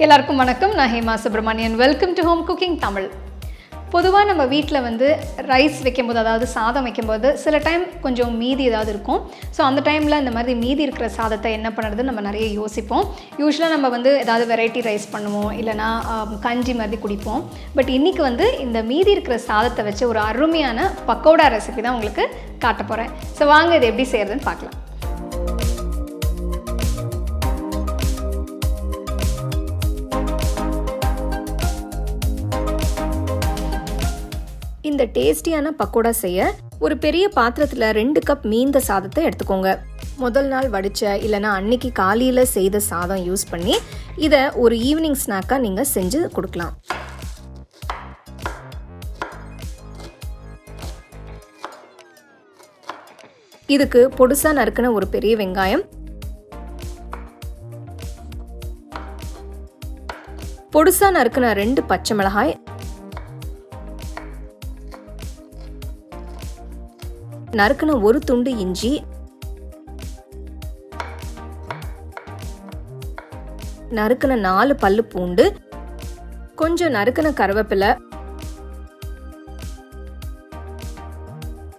எல்லாருக்கும் வணக்கம். நான் Hema Subramanian. Welcome to home cooking Tamil. பொதுவாக நம்ம வீட்டில் வந்து ரைஸ் வைக்கும்போது, அதாவது சாதம் வைக்கும்போது சில டைம் கொஞ்சம் மீதி ஏதாவது இருக்கும். ஸோ அந்த டைமில் இந்த மாதிரி மீதி இருக்கிற சாதத்தை என்ன பண்ணுறது நம்ம நிறைய யோசிப்போம். யூஸ்வலாக நம்ம வந்து ஏதாவது வெரைட்டி ரைஸ் பண்ணுவோம், இல்லைனா கஞ்சி மாதிரி குடிப்போம். பட் இன்றைக்கி வந்து இந்த மீதி இருக்கிற சாதத்தை வச்சு ஒரு அருமையான பக்கோடா ரெசிபி தான் உங்களுக்கு காட்ட போகிறேன். ஸோ வாங்க இது எப்படி செய்கிறதுன்னு பார்க்கலாம். இந்த டேஸ்டியான பக்கோடா செய்ய ஒரு பெரிய பாத்திரத்தில் 2 கப் மீந்த சாதத்தை எடுத்துக்கோங்க. முதல் நாள் வடித்த இல்லைனா அன்னைக்கு காலையில் செய்த சாதம் யூஸ் பண்ணி இதை ஒரு ஈவினிங் ஸ்நாக்காக நீங்கள் செஞ்சு கொடுக்கலாம். இதுக்கு பொடுசா நறுக்கின ஒரு பெரிய வெங்காயம், பொடுசா நறுக்கின 2 பச்சை மிளகாய், நறுக்கின ஒரு துண்டு இஞ்சி, நறுக்கின 4 பல்லு பூண்டு, கொஞ்சம் நறுக்கின கருவேப்பிலை,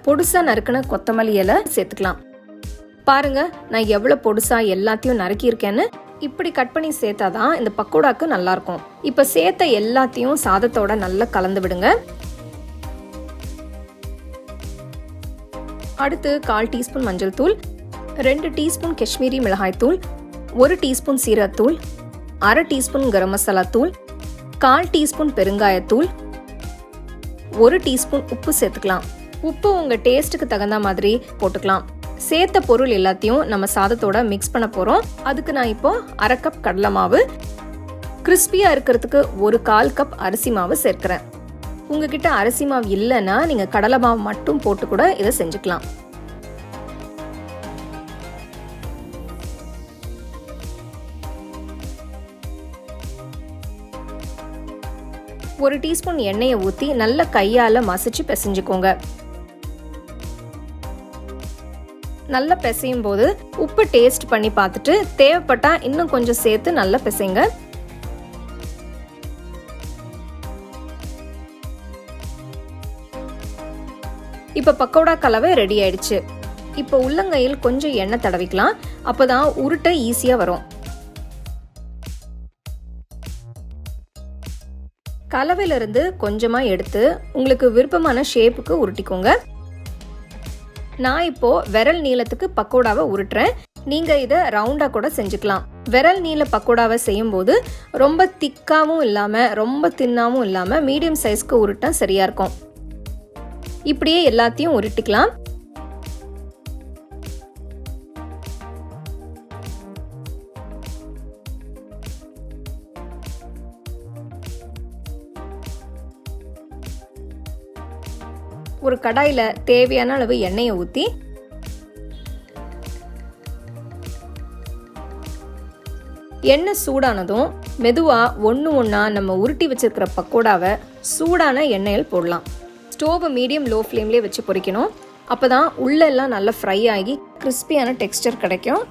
பொடுசா நறுக்கின கொத்தமல்லி இலை சேர்த்துக்கலாம். பாருங்க, நான் எவ்வளவு பொடுசா எல்லாத்தையும் நறுக்கியிருக்கேன்னு. இப்படி கட் பண்ணி சேர்த்தாதான் இந்த பக்கோடாக்கு நல்லா இருக்கும். இப்ப சேர்த்த எல்லாத்தையும் சாதத்தோட நல்லா கலந்து விடுங்க. அடுத்து 1/4 டீஸ்பூன் மஞ்சள் தூள், 2 டீஸ்பூன் காஷ்மீரி மிளகாய் தூள், 1 டீஸ்பூன் சீரகத்தூள், 1/2 டீஸ்பூன் கரம் மசாலா தூள், 1/4 டீஸ்பூன் பெருங்காயத்தூள், 1 டீஸ்பூன் உப்பு சேர்த்துக்கலாம். உப்பு உங்க டேஸ்ட்டுக்கு தகுந்த மாதிரி போட்டுக்கலாம். சேர்த்த பொருள் எல்லாத்தையும் நம்ம சாதத்தோட மிக்ஸ் பண்ண போறோம். அதுக்கு நான் இப்போ 1/2 கப் கடலை மாவு, கிறிஸ்பியா இருக்கிறதுக்கு 1/4 கப் அரிசி மாவு சேர்க்கிறேன். உங்ககிட்ட அரிசி மாவு இல்லைன்னா நீங்க கடலை மாவு மட்டும் போட்டு கூட இதை செஞ்சுக்கலாம். ஒரு டீஸ்பூன் எண்ணெயை ஊற்றி நல்ல கையால மசிச்சு பிசைஞ்சுக்கோங்க. நல்லா பிசையும் போது உப்பு டேஸ்ட் பண்ணி பார்த்துட்டு தேவைப்பட்டா இன்னும் கொஞ்சம் சேர்த்து நல்லா பிசைங்க. இப்போ பக்கோடா கலவை ரெடி ஆயிடுச்சு. இப்போ உள்ளங்கையில் கொஞ்சம் எண்ணெய் தடவிக்கலாம். அப்போதான் உருட்ட ஈஸியா வரும். கலவையிலிருந்து கொஞ்சமா எடுத்து உங்களுக்கு விருப்பமான ஷேப்புக்கு உருட்டிக்கோங்க. நான் இப்போ விரல் நீளத்துக்கு பக்கோடாவை உருட்டுறேன். நீங்க இதை ரவுண்டா கூட செஞ்சுக்கலாம். விரல் நீள பக்கோடாவை செய்யும் போது ரொம்ப திக்காவும் இல்லாம ரொம்ப தின்னாவும் இல்லாம மீடியம் சைஸ்க்கு உருட்டா சரியா இருக்கும். இப்படியே எல்லாத்தையும் உருட்டிக்கலாம். ஒரு கடாயில தேவையான அளவு எண்ணெயை ஊத்தி எண்ணெய் சூடானதும் மெதுவா ஒண்ணா நம்ம உருட்டி வச்சிருக்கிற பக்கோடாவை சூடான எண்ணெயில் போடலாம். ஸ்டோவை மீடியம் லோ ஃப்ளேம்லேயே வச்சு பொரிக்கணும். அப்போ தான் உள்ளெல்லாம் நல்லா ஃப்ரை ஆகி கிறிஸ்பியான டெக்ஸ்டர் கிடைக்கும்.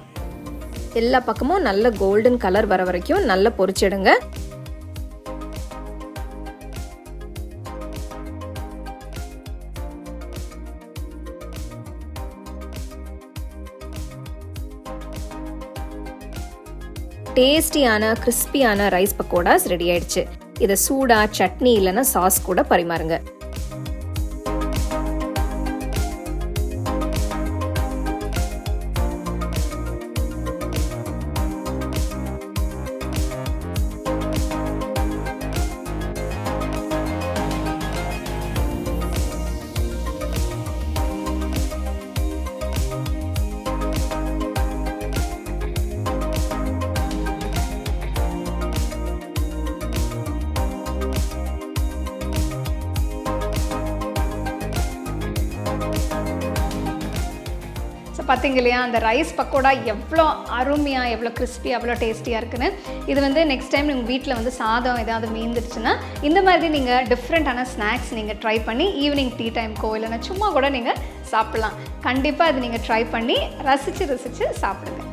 எல்லா பக்கமும் நல்ல கோல்டன் கலர் வர வரைக்கும் நல்லா பொரிச்சிடுங்க. டேஸ்டியான கிறிஸ்பியான ரைஸ் பக்கோடாஸ் ரெடி ஆயிடுச்சு. இதை சூடா சட்னி இல்லைன்னா சாஸ் கூட பரிமாறுங்க. பார்த்தீங்க இல்லையா, அந்த ரைஸ் பக்கோடா எவ்வளோ அருமையாக, எவ்வளோ கிறிஸ்பியாக, எவ்வளோ டேஸ்டியாக இருக்குன்னு. இது வந்து நெக்ஸ்ட் டைம் உங்கள் வீட்டில் வந்து சாதம் ஏதாவது மீந்துருச்சுன்னா இந்த மாதிரி நீங்கள் டிஃப்ரெண்ட்டான ஸ்நாக்ஸ் நீங்கள் ட்ரை பண்ணி ஈவினிங் டீ டைம்க்கோ இல்லைன்னா சும்மா கூட நீங்கள் சாப்பிட்லாம். கண்டிப்பாக அது நீங்கள் ட்ரை பண்ணி ரசித்து சாப்பிடுங்க.